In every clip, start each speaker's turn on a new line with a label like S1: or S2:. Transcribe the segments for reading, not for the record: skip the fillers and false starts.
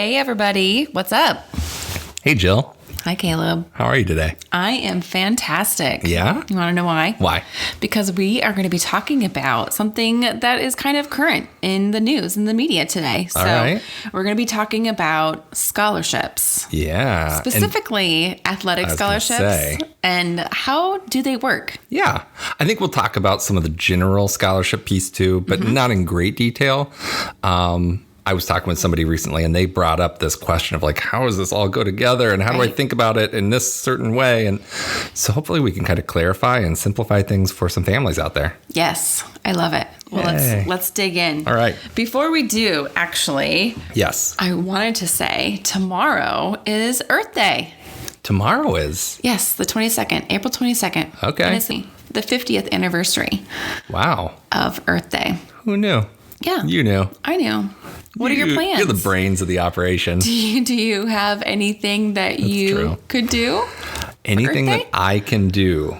S1: Hey, everybody. What's up?
S2: Hey, Jill.
S1: Hi, Caleb.
S2: How are you today?
S1: I am fantastic.
S2: Yeah?
S1: You want to know why?
S2: Why?
S1: Because we are going to be talking about something that is kind of current in the news, in the media today. So
S2: All right.
S1: we're going to be talking about scholarships.
S2: Yeah.
S1: Specifically, athletic
S2: I was gonna
S1: scholarships.
S2: say.
S1: And how do they work?
S2: Yeah. I think we'll talk about some of the general scholarship piece too, but not in great detail. I was talking with somebody recently and they brought up this question of like, how does this all go together and how do I think about it in this certain way? And so hopefully we can kind of clarify and simplify things for some families out there.
S1: Yes, I love it. Well,
S2: Yay.
S1: let's dig in.
S2: All right.
S1: Before we do, actually,
S2: Yes.
S1: I wanted to say tomorrow is Earth Day.
S2: Tomorrow is.
S1: Yes, the 22nd, April 22nd.
S2: Okay.
S1: And it's the 50th anniversary
S2: Wow.
S1: of Earth Day.
S2: Who knew?
S1: Yeah.
S2: You knew.
S1: I knew. What are your plans?
S2: You're the brains of the operation.
S1: Do you have anything that you
S2: true.
S1: could do?
S2: Anything that
S1: birthday?
S2: I can do.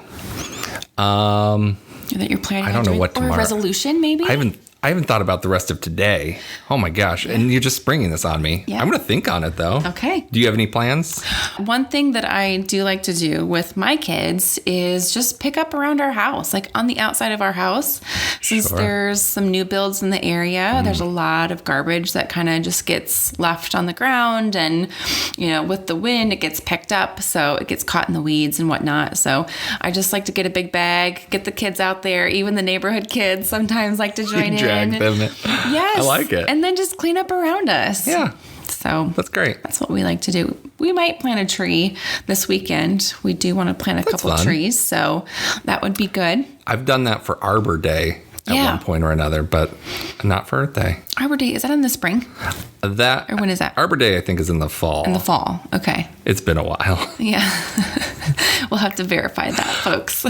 S1: That you're planning
S2: I
S1: on
S2: don't know
S1: doing?
S2: what
S1: Or a
S2: tomorrow-
S1: resolution, maybe?
S2: I haven't thought about the rest of today. Oh my gosh. And you're just springing this on me.
S1: Yeah.
S2: I'm going to think on it though.
S1: Okay.
S2: Do you have any plans?
S1: One thing that I do like to do with my kids is just pick up around our house, like on the outside of our house. Since
S2: Sure.
S1: there's some new builds in the area, there's a lot of garbage that kind of just gets left on the ground. And, with the wind, it gets picked up. So it gets caught in the weeds and whatnot. So I just like to get a big bag, get the kids out there. Even the neighborhood kids sometimes like to join in.
S2: Drag them in.
S1: Yes.
S2: I like it.
S1: And then just clean up around us.
S2: Yeah.
S1: So
S2: That's great.
S1: that's what we like to do. We might plant a tree this weekend. We do want to plant a couple
S2: fun.
S1: trees, so that would be good.
S2: I've done that for Arbor Day at
S1: Yeah.
S2: one point or another, but not for Earth Day.
S1: Arbor Day, is that in the spring
S2: That
S1: or when is that?
S2: Arbor Day, I think, is in the fall.
S1: In the fall. Okay.
S2: It's been a while.
S1: Yeah. We'll have to verify that, folks.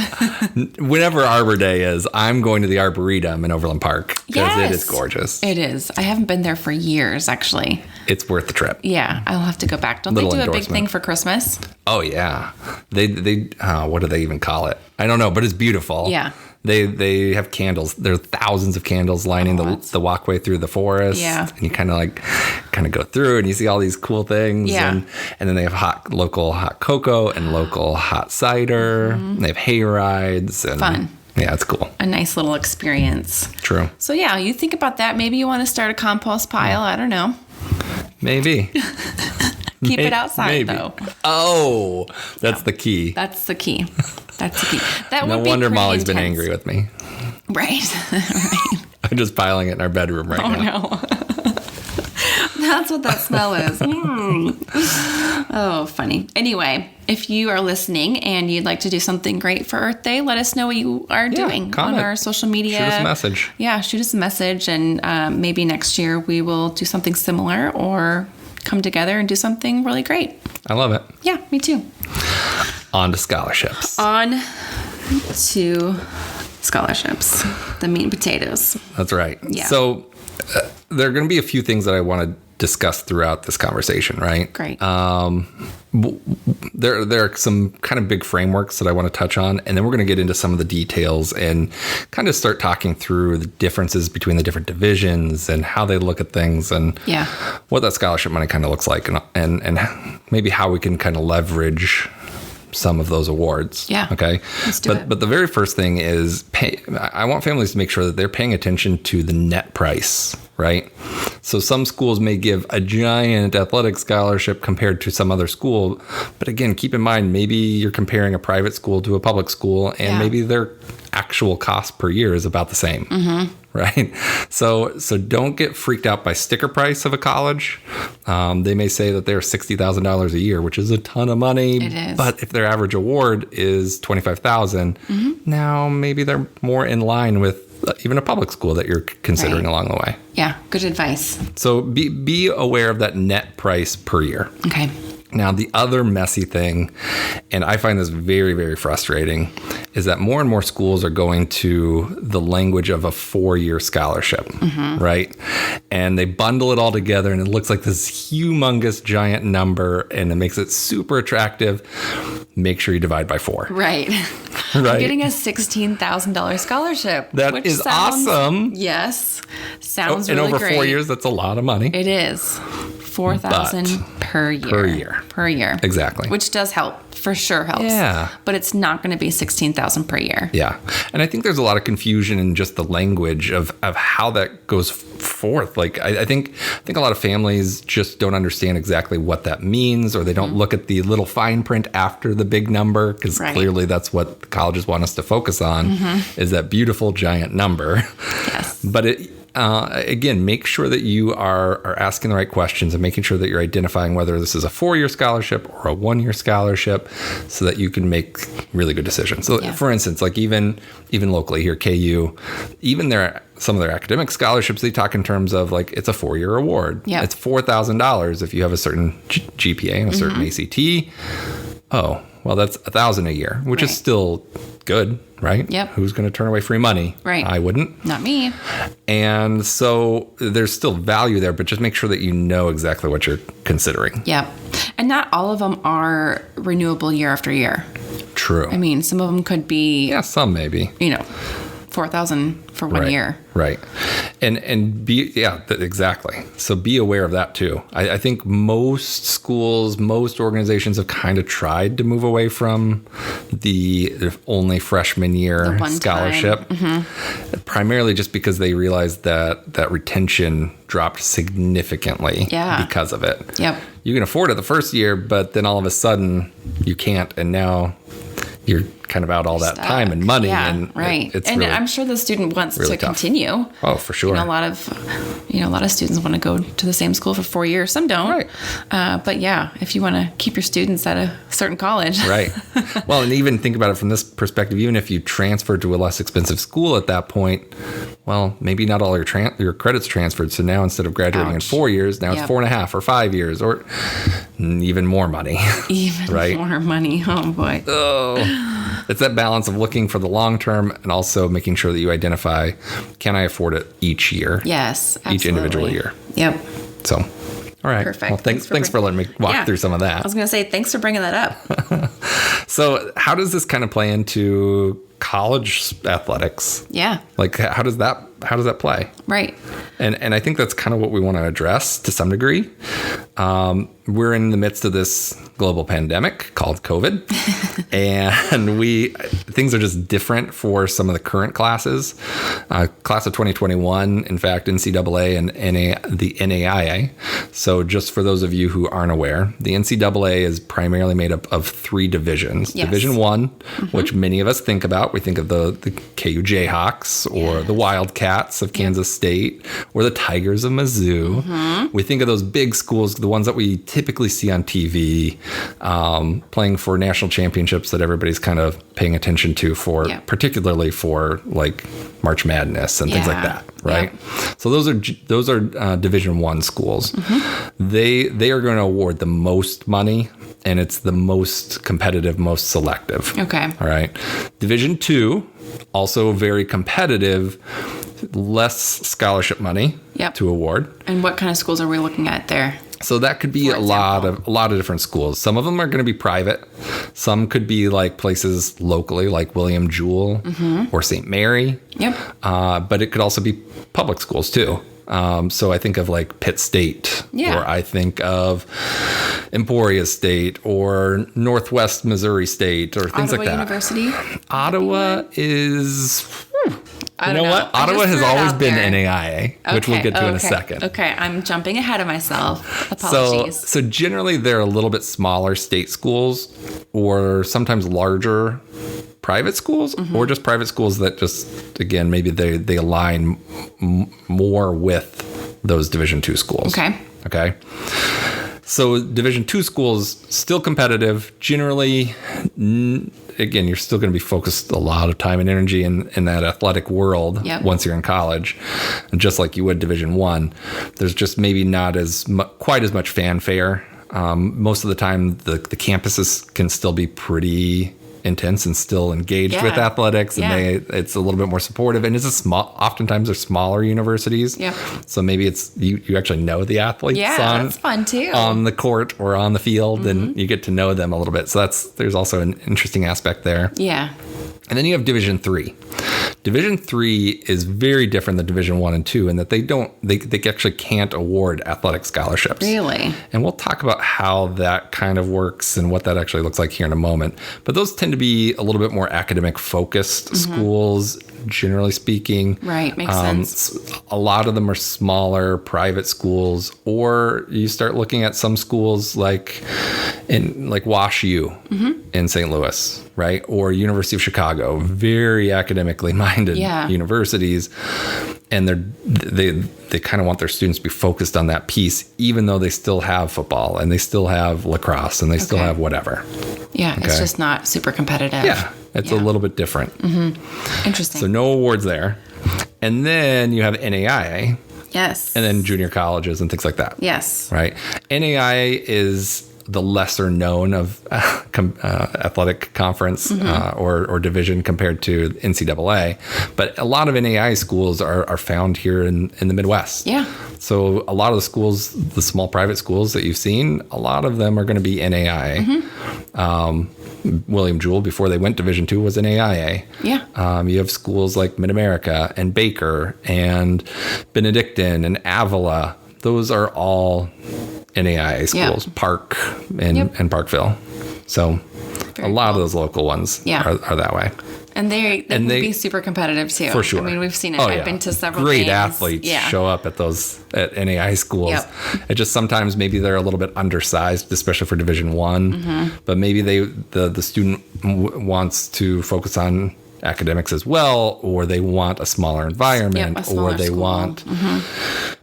S2: Whenever Arbor Day is, I'm going to the Arboretum in Overland Park because it is
S1: Yes.
S2: gorgeous.
S1: It is. I haven't been there for years, actually.
S2: It's worth the trip.
S1: Yeah, I'll have to go back. Don't
S2: Little
S1: they do a big
S2: endorsement.
S1: thing for Christmas?
S2: Oh yeah, they what do they even call it? I don't know, but it's beautiful.
S1: Yeah.
S2: They have candles. There are thousands of candles lining the walkway through the forest.
S1: Yeah.
S2: And you kind of go through and you see all these cool things.
S1: Yeah.
S2: And then they have local hot cocoa and local hot cider. And they have hay rides and
S1: Fun.
S2: Yeah, it's cool.
S1: A nice little experience.
S2: True.
S1: So yeah, you think about that. Maybe you want to start a compost pile. I don't know.
S2: Maybe.
S1: Keep it outside though.
S2: Oh, that's the key.
S1: That's the key. That's the key. That
S2: No
S1: would be
S2: wonder
S1: pretty
S2: Molly's been
S1: intense.
S2: angry with me.
S1: Right.
S2: I'm just piling it in our bedroom right now.
S1: No. That's what that smell is. Oh, funny. Anyway, if you are listening and you'd like to do something great for Earth Day, let us know what you are doing on
S2: comment.
S1: our social media.
S2: Shoot us a message.
S1: Yeah, shoot us a message, and maybe next year we will do something similar or come together and do something really great.
S2: I love it.
S1: Yeah, me too.
S2: On to scholarships.
S1: On to scholarships, the meat and potatoes.
S2: That's right.
S1: Yeah.
S2: So there are going to be a few things that I want to discuss throughout this conversation, right?
S1: Great.
S2: There are some kind of big frameworks that I want to touch on, and then we're going to get into some of the details and kind of start talking through the differences between the different divisions and how they look at things and
S1: Yeah.
S2: what that scholarship money kind of looks like and maybe how we can kind of leverage some of those awards.
S1: Yeah.
S2: Okay.
S1: Let's do it.
S2: But the very first thing is I want families to make sure that they're paying attention to the net price, right? So some schools may give a giant athletic scholarship compared to some other school. But again, keep in mind, maybe you're comparing a private school to a public school and
S1: Yeah.
S2: maybe their actual cost per year is about the same. Right. So don't get freaked out by sticker price of a college. They may say that they're $60,000 a year, which is a ton of money.
S1: It is.
S2: But if their average award is $25,000, now maybe they're more in line with even a public school that you're considering
S1: Right.
S2: along the way.
S1: Yeah, good advice.
S2: So be aware of that net price per year.
S1: Okay.
S2: Now, the other messy thing, and I find this very, very frustrating, is that more and more schools are going to the language of a 4-year scholarship, right? And they bundle it all together and it looks like this humongous giant number and it makes it super attractive. Make sure you divide by 4.
S1: Right.
S2: Right.
S1: I'm getting a $16,000 scholarship.
S2: That
S1: which
S2: is
S1: sounds-
S2: awesome.
S1: Yes. Sounds
S2: And
S1: really
S2: over
S1: great.
S2: 4 years, that's a lot of money.
S1: It is. $4,000 per year.
S2: Per year.
S1: Per year.
S2: Exactly.
S1: Which does help. For sure helps.
S2: Yeah.
S1: But it's not going to be $16,000 per year.
S2: Yeah. And I think there's a lot of confusion in just the language of how that goes forth. Like, I think a lot of families just don't understand exactly what that means, or they don't look at the little fine print after the big number, because clearly that's what the colleges want us to focus on, is that beautiful giant number.
S1: Yes.
S2: But again, make sure that you are asking the right questions and making sure that you're identifying whether this is a 4-year scholarship or a 1-year scholarship, so that you can make really good decisions. So, for instance, like even locally here, KU, even some of their academic scholarships, they talk in terms of like it's a 4-year award.
S1: Yep.
S2: It's $4,000 if you have a certain GPA and a certain ACT. Oh, well, that's $1,000 a year, which is still good, right?
S1: Yep.
S2: Who's going to turn away free money?
S1: Right.
S2: I wouldn't.
S1: Not me.
S2: And so there's still value there, but just make sure that you know exactly what you're considering.
S1: Yep. And not all of them are renewable year after year.
S2: True.
S1: I mean, some of them could be,
S2: Yeah, some maybe.
S1: $4,000 for 1 year.
S2: Right. And exactly. So be aware of that too. I think most schools, most organizations have kind of tried to move away from the only freshman year scholarship, primarily just because they realized that retention dropped significantly because of it.
S1: Yep.
S2: You can afford it the first year, but then all of a sudden you can't, and now you're kind of out all that time and money.
S1: Yeah,
S2: and it's
S1: and
S2: really,
S1: I'm sure the student wants
S2: really
S1: to
S2: tough.
S1: continue.
S2: Oh, for sure.
S1: A lot of students want to go to the same school for 4 years. Some don't.
S2: Right.
S1: But yeah, if you want to keep your students at a certain college.
S2: Right. Well, and even think about it from this perspective, even if you transfer to a less expensive school at that point, well, maybe not all your credits transferred. So now instead of graduating in 4 years, now it's 4.5 or 5 years, or even more money.
S1: Even more money. Oh boy.
S2: Oh, it's that balance of looking for the long term and also making sure that you identify, can I afford it each year?
S1: Yes, absolutely.
S2: Each individual year.
S1: Yep.
S2: So, all right.
S1: Perfect.
S2: Well, thanks for letting me walk through some of that.
S1: I was going to say, thanks for bringing that up.
S2: So how does this kind of play into college athletics?
S1: Yeah.
S2: Like, how does that play?
S1: Right.
S2: And I think that's kind of what we want to address to some degree. We're in the midst of this global pandemic called COVID, and things are just different for some of the current classes. Class of 2021, in fact, NCAA and the NAIA. So just for those of you who aren't aware, the NCAA is primarily made up of 3 divisions.
S1: Yes.
S2: Division 1, which many of us think about. We think of the KU Jayhawks or the Wildcats of Kansas State or the Tigers of Mizzou. We think of those big schools, the ones that we typically see on TV, playing for national championships that everybody's kind of paying attention to particularly for like March Madness and things like that, right? So those are Division 1 schools. They are going to award the most money, and it's the most competitive, most selective.
S1: Okay.
S2: All right. Division 2, also very competitive, less scholarship money to award.
S1: And what kind of schools are we looking at there?
S2: So that could be a lot of different schools. Some of them are going to be private. Some could be like places locally, like William Jewell or St. Mary.
S1: Yep.
S2: But it could also be public schools too. So I think of like Pitt State, or I think of Emporia State or Northwest Missouri State or things like that.
S1: University?
S2: Ottawa is...
S1: I don't know
S2: what? Ottawa has always been NAIA, which we'll get to in a second.
S1: Okay, I'm jumping ahead of myself. Apologies.
S2: So generally, they're a little bit smaller state schools, or sometimes larger private schools, or just private schools that just, again, maybe they align more with those Division 2 schools. Okay. So Division 2 schools, still competitive. Generally, again, you're still going to be focused a lot of time and energy in that athletic world once you're in college. And just like you would Division 1, there's just maybe not quite as much fanfare. Most of the time, the campuses can still be pretty intense and still engaged with athletics, and it's a little bit more supportive, and oftentimes they're smaller universities. So maybe it's you actually know the athletes
S1: that's fun too,
S2: on the court or on the field, and you get to know them a little bit. So there's also an interesting aspect there.
S1: And
S2: then you have Division 3. Division 3 is very different than Division 1 and 2 in that they actually can't award athletic scholarships.
S1: Really?
S2: And we'll talk about how that kind of works and what that actually looks like here in a moment. But those tend to be a little bit more academic focused schools, generally speaking.
S1: Right, makes sense.
S2: A lot of them are smaller private schools, or you start looking at some schools like Wash U in St. Louis, right? Or University of Chicago, very academically minded universities. And they kind of want their students to be focused on that piece, even though they still have football and they still have lacrosse and they still have whatever.
S1: Yeah, it's just not super competitive.
S2: Yeah, it's a little bit different.
S1: Interesting.
S2: So no awards there. And then you have NAIA.
S1: Yes.
S2: And then junior colleges and things like that.
S1: Yes.
S2: Right. NAIA is the lesser known of athletic conference or division compared to NCAA. But a lot of NAIA schools are found here in the Midwest.
S1: Yeah.
S2: So a lot of the schools, the small private schools that you've seen, a lot of them are going to be NAIA. William Jewell, before they went Division II, was an AIA.
S1: Yeah.
S2: You have schools like Mid-America and Baker and Benedictine and Avila. Those are all NAIA schools, Park and Parkville. So
S1: Very
S2: a lot of
S1: cool.
S2: those local ones are that way.
S1: And they would be super competitive too.
S2: For sure.
S1: I mean, we've seen it.
S2: Oh,
S1: I've been to several
S2: great
S1: games.
S2: athletes show up at NAIA schools.
S1: Yep.
S2: It just sometimes maybe they're a little bit undersized, especially for Division I. But maybe the student wants to focus on academics as well, or they want a smaller environment,
S1: a smaller
S2: or they
S1: school.
S2: want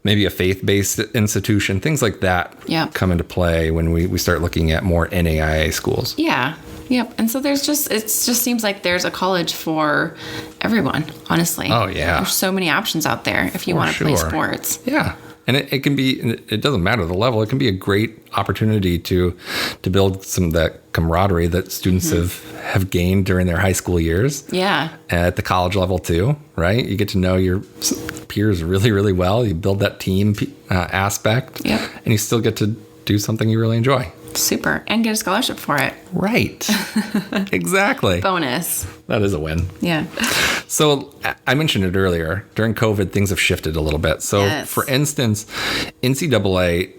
S2: maybe a faith-based institution. Things like that come into play when we start looking at more NAIA schools.
S1: Yeah. Yep. And so it just seems like there's a college for everyone, honestly.
S2: Oh, yeah.
S1: There's so many options out there if you want to play sports.
S2: Yeah. And it can be, it doesn't matter the level, it can be a great opportunity to build some of that camaraderie that students have gained during their high school years.
S1: Yeah.
S2: At the college level too, right? You get to know your peers really, really well. You build that team aspect.
S1: Yep.
S2: And you still get to do something you really enjoy.
S1: Super. And get a scholarship for it.
S2: Right. Exactly.
S1: Bonus.
S2: That is a win.
S1: Yeah.
S2: So I mentioned it earlier. During COVID, things have shifted a little bit. So for instance, NCAA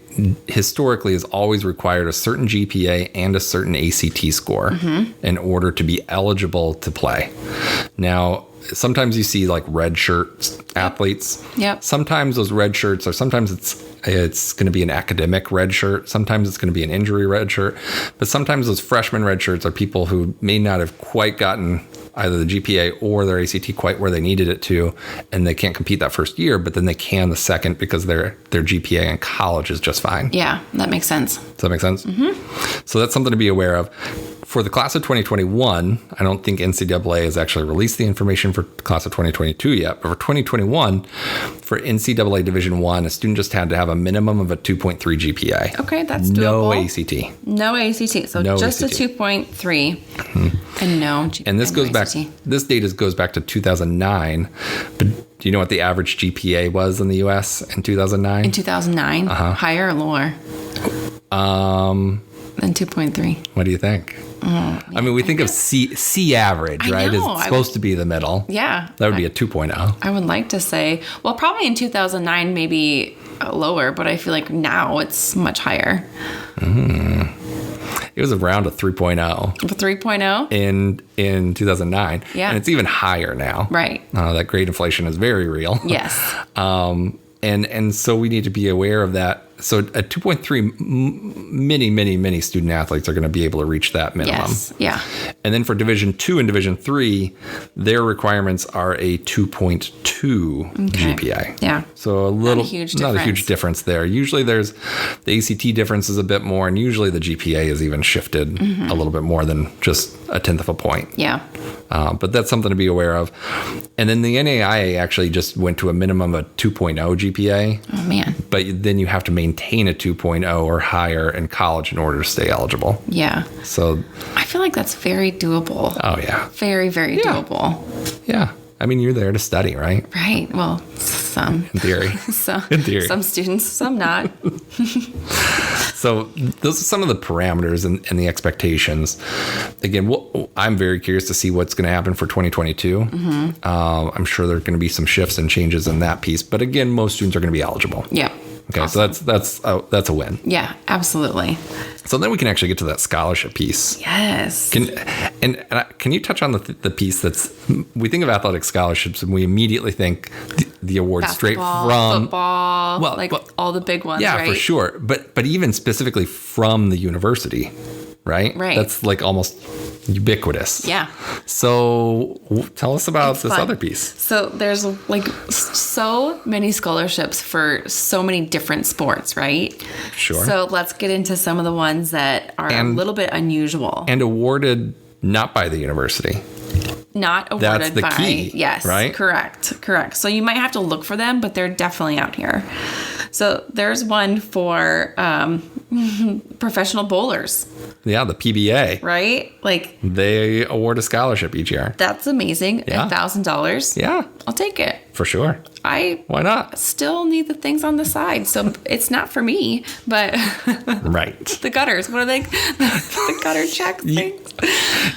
S2: historically has always required a certain GPA and a certain ACT score in order to be eligible to play. Now, sometimes you see like red shirt athletes.
S1: Yep.
S2: Sometimes those red shirts are, sometimes it's going to be an academic red shirt. Sometimes it's going to be an injury red shirt. But sometimes those freshman red shirts are people who may not have quite gotten either the GPA or their ACT quite where they needed it to, and they can't compete that first year, but then they can the second because their GPA in college is just fine.
S1: Yeah, that makes sense.
S2: Does that make sense? So that's something to be aware of. For the class of 2021, I don't think NCAA has actually released the information for the class of 2022 yet, but for 2021, for NCAA Division I, a student just had to have a minimum of a 2.3 GPA.
S1: Okay, that's doable.
S2: No ACT.
S1: No ACT. So
S2: No
S1: just
S2: ACT.
S1: a 2.3 and no GPA.
S2: And this goes back,
S1: ACT.
S2: this data goes back to 2009, but do you know what the average GPA was in the US in 2009?
S1: In 2009, higher or lower than 2.3?
S2: What do you think? I mean, we think of C average, right?
S1: know.
S2: It's supposed to be the middle.
S1: Yeah.
S2: That would be a 2.0.
S1: I would like to say, well, probably in 2009, maybe lower, but I feel like now it's much higher.
S2: It was around a 3.0
S1: The 3.0?
S2: in 2009.
S1: Yeah.
S2: And it's even higher now.
S1: Right.
S2: That great inflation is very real.
S1: Yes.
S2: And so we need to be aware of that. So at 2.3, many student athletes are going to be able to reach that minimum.
S1: Yes. Yeah.
S2: And then for Division II and Division III, their requirements are a 2.2 GPA.
S1: Yeah.
S2: So not a huge difference there. Usually the ACT difference is a bit more, and usually the GPA is even shifted a little bit more than just a tenth of a point.
S1: Yeah.
S2: But that's something to be aware of. And then the NAIA actually just went to a minimum of a 2.0 GPA.
S1: Oh, man.
S2: But then you have to maintain a 2.0 or higher in college in order to stay eligible.
S1: Yeah.
S2: So
S1: I feel like that's very doable.
S2: Oh, yeah.
S1: Very, very doable.
S2: Yeah. I mean, you're there to study, right?
S1: Right. Well, some.
S2: In theory.
S1: Some,
S2: In theory.
S1: Some students, some not.
S2: So those are some of the parameters and the expectations. Again, I'm very curious to see what's going to happen for 2022. I'm sure there are going to be some shifts and changes in that piece. But again, most students are going to be eligible.
S1: Yeah.
S2: Okay,
S1: Awesome.
S2: so that's a win.
S1: Yeah, absolutely.
S2: So then we can actually get to that scholarship piece.
S1: Yes.
S2: Can you touch on the piece that's, we think of athletic scholarships and we immediately think the award straight from
S1: football, all the big ones,
S2: yeah,
S1: right?
S2: for sure. But even specifically from the university, right?
S1: Right.
S2: That's like almost ubiquitous.
S1: Yeah.
S2: So tell us about this
S1: fun.
S2: other piece.
S1: So there's like so many scholarships for so many different sports, right?
S2: Sure.
S1: So let's get into some of the ones that are a little bit unusual.
S2: And awarded not by the university.
S1: Not awarded
S2: That's the
S1: by,
S2: key,
S1: yes,
S2: right?
S1: Correct. So you might have to look for them, but they're definitely out here. So there's one for professional bowlers,
S2: Yeah, the PBA.
S1: right? Like,
S2: They award a scholarship each year.
S1: that's amazing.
S2: Yeah.
S1: $1,000.
S2: Yeah,
S1: I'll take it.
S2: for sure.
S1: I
S2: Why not?
S1: still need the things on the side, so it's not for me, but
S2: Right.
S1: the gutters. What are they? The gutter check things.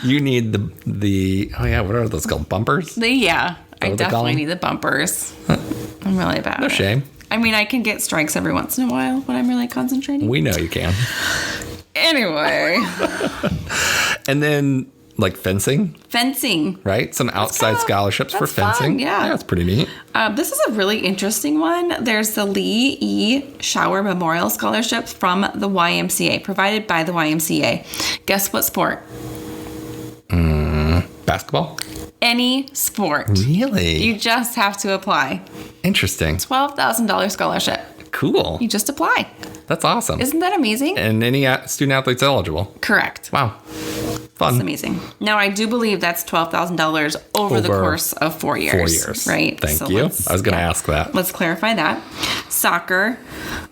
S2: You need the oh yeah, what are those called? Bumpers?
S1: Yeah, I
S2: what they call
S1: definitely
S2: them?
S1: need the bumpers. I'm really bad.
S2: No
S1: at it.
S2: shame.
S1: I mean, I can get strikes every once in a while when I'm really concentrating.
S2: We know you can.
S1: Anyway,
S2: And then like fencing,
S1: fencing.
S2: right? Some outside scholarships for
S1: that's fun,
S2: fencing.
S1: yeah.
S2: That's pretty neat.
S1: This is a really interesting one. There's the Lee E. Shower Memorial Scholarship from the YMCA, provided by the YMCA. Guess what sport?
S2: Basketball?
S1: Any sport.
S2: Really?
S1: You just have to apply.
S2: Interesting.
S1: $12,000 scholarship.
S2: Cool.
S1: You just apply.
S2: That's awesome.
S1: Isn't that amazing?
S2: And any student athlete's eligible.
S1: Correct.
S2: Wow. Fun.
S1: That's amazing. Now, I do believe that's $12,000 over the course of 4 years.
S2: 4 years.
S1: Right?
S2: Thank
S1: So
S2: you.
S1: let's-
S2: I was going to
S1: yeah.
S2: ask that.
S1: Let's clarify that. Soccer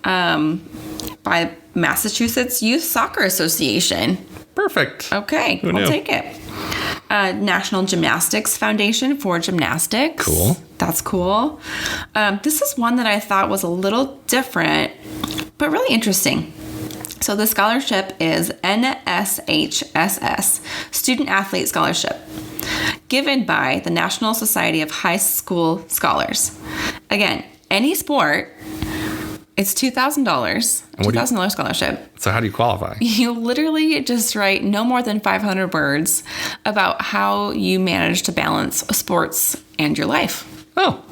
S1: by Massachusetts Youth Soccer Association.
S2: Perfect.
S1: Okay,
S2: Who
S1: I'll
S2: knew?
S1: take it. National Gymnastics Foundation for Gymnastics.
S2: Cool.
S1: That's cool. This is one that I thought was a little different, but really interesting. So the scholarship is NSHSS, Student Athlete Scholarship, given by the National Society of High School Scholars. Again, any sport, it's $2,000, $2,000 scholarship.
S2: So how do you qualify?
S1: You literally just write no more than 500 words about how you manage to balance sports and your life.
S2: Oh,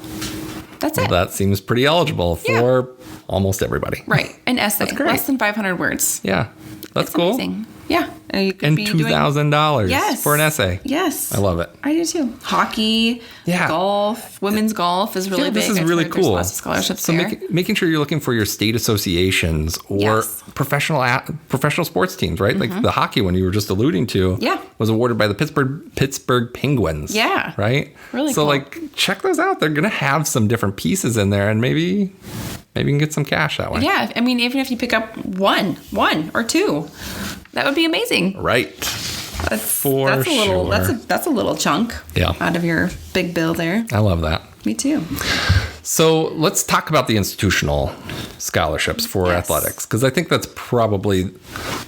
S1: That's it.
S2: that seems pretty eligible for almost everybody.
S1: Right. An essay.
S2: great.
S1: Less than 500 words.
S2: Yeah. That's cool.
S1: Amazing. Yeah. You could
S2: And
S1: be doing-
S2: $2,000
S1: Yes.
S2: for an essay.
S1: Yes.
S2: I love it.
S1: I do too. Hockey,
S2: Yeah.
S1: golf, women's golf is really
S2: Yeah,
S1: big.
S2: this is
S1: I've
S2: really
S1: heard there's
S2: cool.
S1: lots of scholarships
S2: So
S1: there.
S2: making sure you're looking for your state associations or
S1: Yes.
S2: professional sports teams, right? Like the hockey one you were just alluding to,
S1: Yeah.
S2: was awarded by the Pittsburgh Penguins.
S1: Yeah.
S2: Right.
S1: Really
S2: So
S1: cool.
S2: like check those out. They're gonna have some different pieces in there, and maybe you can get some cash that way.
S1: Yeah. I mean, even if you pick up one or two, that would be amazing.
S2: Right.
S1: That's
S2: For
S1: a little.
S2: sure.
S1: That's a little chunk.
S2: Yeah.
S1: Out of your big bill there.
S2: I love that.
S1: Me too.
S2: So let's talk about the institutional scholarships for
S1: Yes.
S2: athletics, because I think that's probably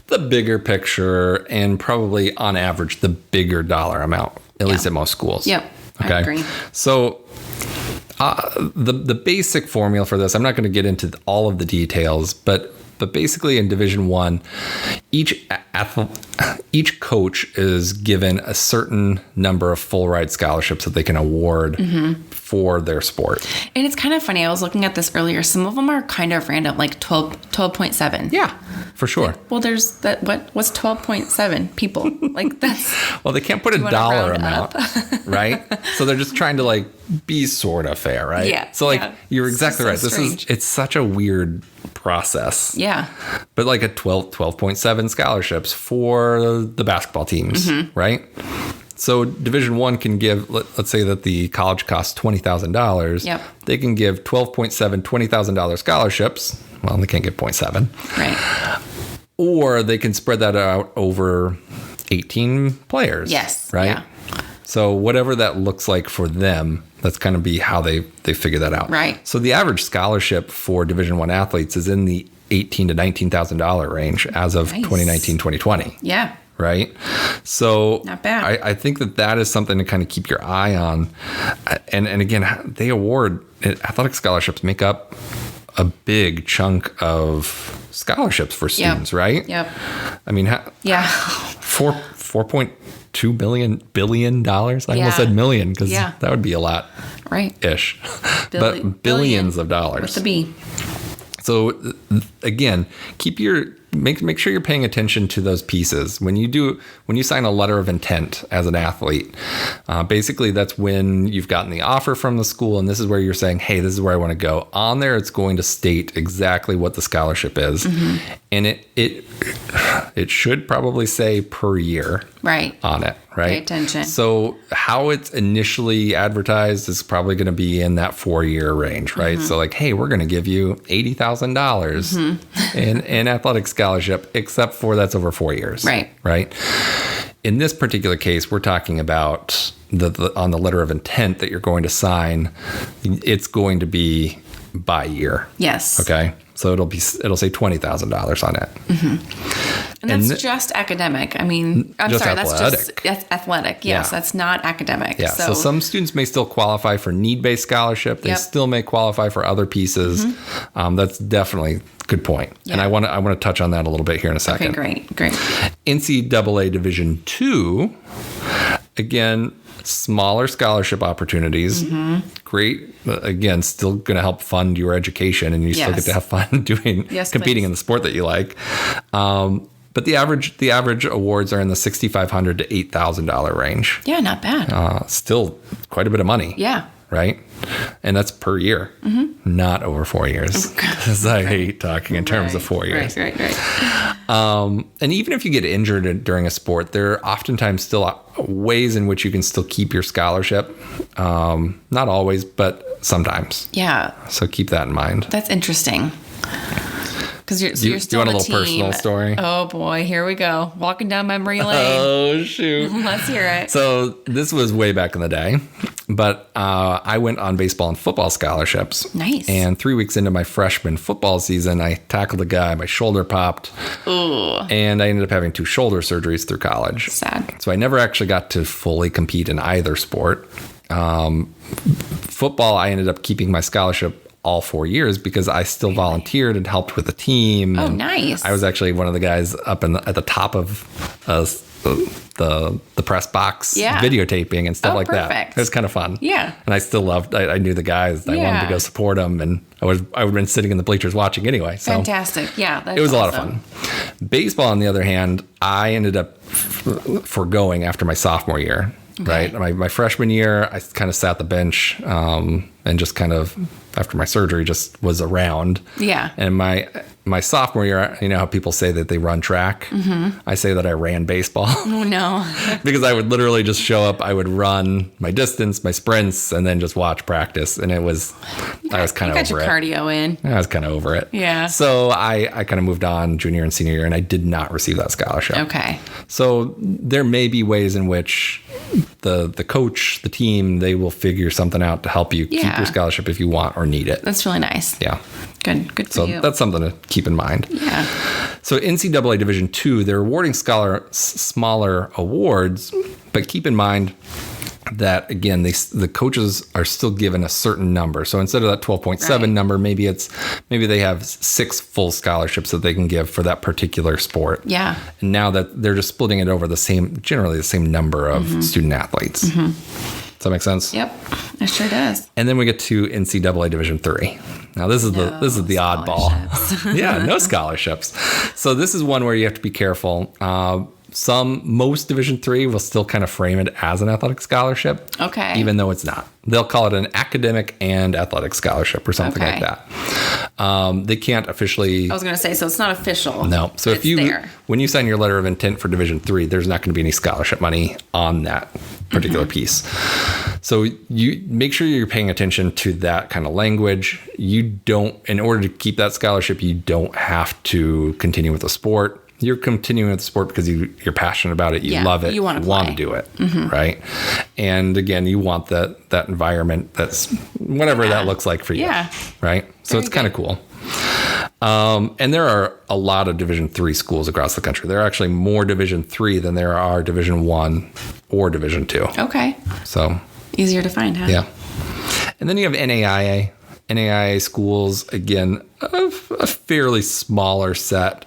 S2: the bigger picture and probably on average the bigger dollar amount, at least at most schools.
S1: Yep. I agree.
S2: So the basic formula for this, I'm not going to get into all of the details, but basically in Division I, each coach is given a certain number of full ride scholarships that they can award for their sport.
S1: And it's kind of funny. I was looking at this earlier. Some of them are kind of random, like 12.7.
S2: Yeah, for sure.
S1: Well, there's that. What's 12.7 people? Like that's.
S2: Well, they can't put a
S1: wanna
S2: dollar
S1: round
S2: amount,
S1: up?
S2: right? So they're just trying to like be sort of fair, right?
S1: Yeah,
S2: So like
S1: yeah.
S2: you're
S1: It's
S2: exactly right.
S1: just so
S2: It's such a weird process.
S1: Yeah.
S2: But like a 12.7 scholarships for the basketball teams,
S1: Mm-hmm.
S2: right? So Division I can give, let's say that the college costs $20,000.
S1: Yep.
S2: They can give 12.7 $20,000 scholarships. Well, they can't give 0.7.
S1: Right.
S2: Or they can spread that out over 18 players.
S1: Yes.
S2: Right?
S1: Yeah.
S2: So whatever that looks like for them, that's going to be how they figure that out.
S1: Right.
S2: So the average scholarship for Division I athletes is in the $18,000 to $19,000 range as of
S1: Nice.
S2: 2019, 2020.
S1: Yeah.
S2: Right. So
S1: Not bad.
S2: I think that is something to kind of keep your eye on. And again, they award athletic scholarships make up a big chunk of scholarships for students, right?
S1: Yep.
S2: I mean,
S1: Yeah.
S2: $4.2 billion. I almost said million because that would be a lot
S1: Right.
S2: ish, but billions of dollars.
S1: With the B.
S2: So again, make sure you're paying attention to those pieces when you sign a letter of intent as an athlete. Basically, that's when you've gotten the offer from the school, and this is where you're saying, "Hey, this is where I want to go." On there, it's going to state exactly what the scholarship is, and it should probably say per year
S1: Right.
S2: on it. Right.
S1: Pay attention.
S2: So how it's initially advertised is probably going to be in that 4-year range, right? So like, hey, we're going to give you $80,000 in athletic scholarship, except for that's over 4 years.
S1: Right.
S2: Right. In this particular case, we're talking about on the letter of intent that you're going to sign, it's going to be by year.
S1: Yes.
S2: Okay. So it'll say $20,000 on it.
S1: And that's just academic. I mean, I'm
S2: Just
S1: sorry,
S2: athletic.
S1: that's just athletic. Yes,
S2: Yeah.
S1: that's not academic.
S2: Yeah. So some students may still qualify for need-based scholarship. They
S1: Yep.
S2: still may qualify for other pieces. That's definitely a good point. And
S1: Yeah.
S2: I want to touch on that a little bit here in a second.
S1: Okay, great.
S2: NCAA Division II, again, smaller scholarship opportunities. Great. Again, still going to help fund your education, and you still
S1: Yes.
S2: get to have fun doing
S1: Yes,
S2: competing
S1: please.
S2: in the sport that you like. But the average awards are in the $6,500 to $8,000 range.
S1: Yeah, not bad.
S2: Still quite a bit of money.
S1: Yeah.
S2: Right? And that's per year, not over 4 years. Because I hate talking in terms of 4 years.
S1: Right.
S2: And even if you get injured during a sport, there are oftentimes still ways in which you can still keep your scholarship. Not always, but sometimes.
S1: Yeah,
S2: So keep that in mind.
S1: that's interesting. Because you're
S2: Do you
S1: still
S2: want a
S1: on the
S2: little personal
S1: team.
S2: story?
S1: Oh boy, here we go. Walking down memory lane.
S2: Oh, shoot.
S1: Let's hear it.
S2: So this was way back in the day, but I went on baseball and football scholarships.
S1: Nice.
S2: And 3 weeks into my freshman football season, I tackled a guy, my shoulder popped,
S1: Ooh,
S2: and I ended up having 2 shoulder surgeries through college.
S1: sad.
S2: So I never actually got to fully compete in either sport. Football, I ended up keeping my scholarship all 4 years because I still volunteered and helped with the team.
S1: Oh,
S2: and
S1: nice.
S2: I was actually one of the guys up at the top of the press box
S1: Yeah.
S2: videotaping and stuff
S1: Oh,
S2: like that.
S1: perfect.
S2: It was kind of fun.
S1: Yeah.
S2: And I still loved, I knew the guys. I wanted
S1: Yeah.
S2: to go support them, and I would have been sitting in the bleachers watching anyway. So
S1: Fantastic. Yeah, that's
S2: it was a lot of
S1: awesome.
S2: fun. Baseball, on the other hand, I ended up foregoing after my sophomore year.
S1: Okay.
S2: Right. My freshman year, I kind of sat the bench and just kind of, after my surgery, just was around.
S1: Yeah.
S2: And my sophomore year, you know how people say that they run track? I say that I ran baseball.
S1: Oh no.
S2: Because I would literally just show up, I would run my distance, my sprints, and then just watch practice. And I was kind of
S1: You got
S2: over
S1: your
S2: it.
S1: cardio in.
S2: I was kind of over it.
S1: Yeah.
S2: So I kind of moved on junior and senior year, and I did not receive that scholarship.
S1: Okay.
S2: So there may be ways in which the coach, the team, they will figure something out to help you keep
S1: Yeah.
S2: your scholarship if you want or need it.
S1: That's really nice.
S2: Yeah.
S1: Good for
S2: So
S1: you.
S2: that's something to keep in mind.
S1: Yeah.
S2: So NCAA Division II, they're awarding smaller awards, but keep in mind that, again, the coaches are still given a certain number. So instead of that 12.7
S1: Right.
S2: number, maybe they have 6 full scholarships that they can give for that particular sport.
S1: Yeah.
S2: And now that they're just splitting it over generally the same number of student athletes. Does that make sense?
S1: Yep. It sure does.
S2: And then we get to NCAA Division III. Now this is the oddball. Yeah, no scholarships. So this is one where you have to be careful. Most Division III will still kind of frame it as an athletic scholarship.
S1: Okay.
S2: Even though it's not. They'll call it an academic and athletic scholarship or something
S1: Okay.
S2: like that. They can't officially.
S1: I was going to say, so it's not official.
S2: No. So
S1: It's
S2: if
S1: there.
S2: when you sign your letter of intent for Division III, there's not going to be any scholarship money on that particular piece. So you make sure you're paying attention to that kind of language. You don't, in order to keep that scholarship, you don't have to continue with the sport. you're continuing with the sport because you're passionate about it, you love it,
S1: you want
S2: to do it, right? And again, you want that environment that's whatever that looks like for you, right? So it's kind of cool. And there are a lot of Division III schools across the country. There are actually more Division III than there are Division I or Division II.
S1: Okay.
S2: So
S1: easier to find, huh?
S2: Yeah. And then you have NAIA. NAIA schools, again, a fairly smaller set,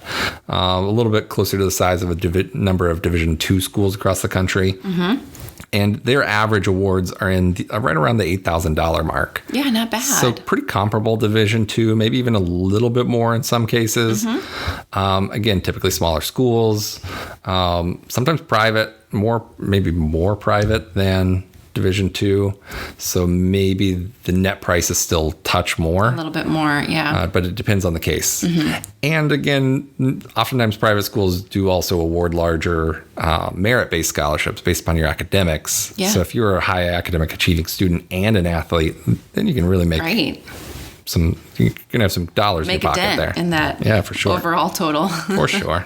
S2: a little bit closer to the size of a number of Division II schools across the country. Mm-hmm. And their average awards are in right around the $8,000 mark.
S1: Yeah, not bad.
S2: So pretty comparable to Division II, maybe even a little bit more in some cases. Mm-hmm. Again, typically smaller schools, sometimes private, maybe more private than Division II, so maybe the net price is still a touch more.
S1: A little bit more, yeah.
S2: But it depends on the case. Mm-hmm. And again, oftentimes private schools do also award larger merit-based scholarships based upon your academics.
S1: Yeah.
S2: So if you're a high academic achieving student and an athlete, then you can really make you can have some dollars in your pocket there.
S1: In that
S2: for sure.
S1: Overall total.
S2: For sure.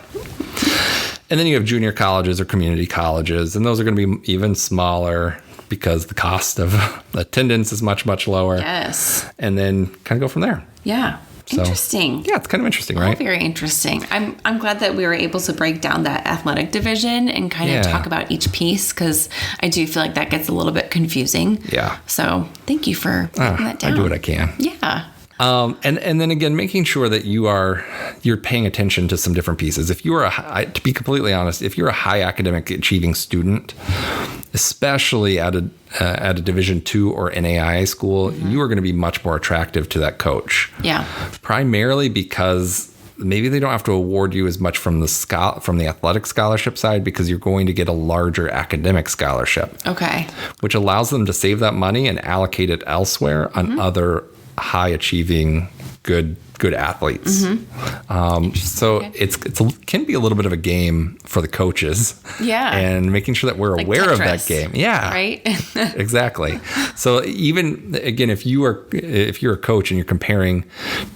S2: And then you have junior colleges or community colleges, and those are going to be even smaller because the cost of attendance is much, much lower.
S1: Yes.
S2: And then kind of go from there.
S1: Yeah. Interesting.
S2: Yeah, it's kind of interesting, right?
S1: Very interesting. I'm glad that we were able to break down that athletic division and kind of talk about each piece, because I do feel like that gets a little bit confusing.
S2: Yeah.
S1: So thank you for breaking that down.
S2: I do what I can.
S1: Yeah.
S2: And then again, making sure that you're paying attention to some different pieces. If you are to be completely honest, if you're a high academic achieving student, especially at a Division II or NAIA school, you are going to be much more attractive to that coach.
S1: Yeah.
S2: Primarily because maybe they don't have to award you as much from the athletic scholarship side, because you're going to get a larger academic scholarship. Okay. Which allows them to save that money and allocate it elsewhere on other high achieving good athletes. So it can be a little bit of a game for the coaches. Yeah. And making sure that we're aware Tetris, of that game. Yeah. Right. Exactly. So even again, if you're a coach and you're comparing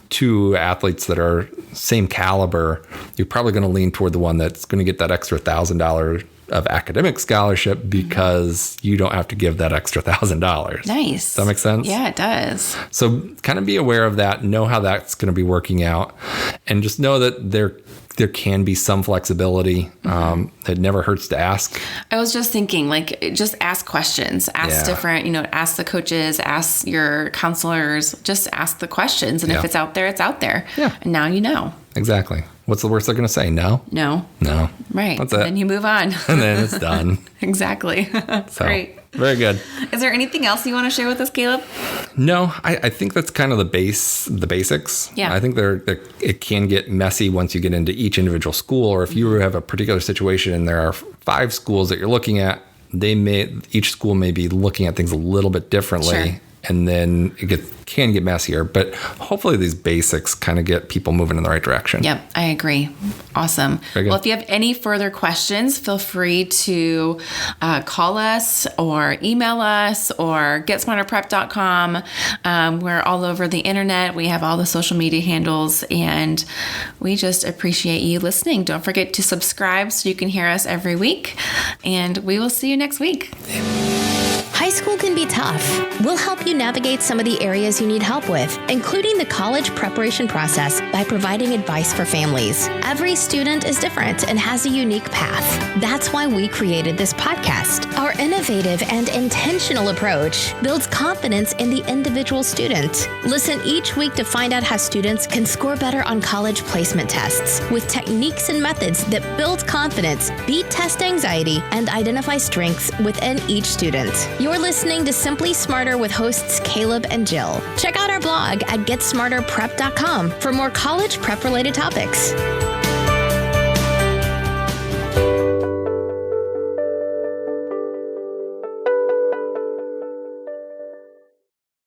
S2: two athletes that are same caliber, you're probably going to lean toward the one that's going to get that extra $1,000 of academic scholarship because you don't have to give that extra $1,000. Nice. Does that make sense? Yeah, it does. So kind of be aware of that, know how that's going to be working out, and just know that there can be some flexibility. It never hurts to ask. I was just thinking, just ask questions, ask different, ask the coaches, ask your counselors, just ask the questions. And if it's out there, it's out there. Yeah. And now you know. Exactly. What's the worst they're going to say? No? No. No. Right. That's it. Then you move on. And then it's done. Exactly. Great. Very good. Is there anything else you want to share with us, Caleb? No, I think that's kind of the basics. Yeah. I think it can get messy once you get into each individual school, or if you have a particular situation and there are 5 schools that you're looking at, each school may be looking at things a little bit differently. Sure. And then it can get messier, but hopefully these basics kind of get people moving in the right direction. Yep, I agree. Awesome. Well, if you have any further questions, feel free to call us or email us or getsmarterprep.com. We're all over the internet. We have all the social media handles, and we just appreciate you listening. Don't forget to subscribe so you can hear us every week, and we will see you next week. High school can be tough. We'll help you navigate some of the areas you need help with, including the college preparation process, by providing advice for families. Every student is different and has a unique path. That's why we created this podcast. Our innovative and intentional approach builds confidence in the individual student. Listen each week to find out how students can score better on college placement tests with techniques and methods that build confidence, beat test anxiety, and identify strengths within each student. You're listening to Simply Smarter with hosts Caleb and Jill. Check out our blog at getsmarterprep.com for more college prep related topics.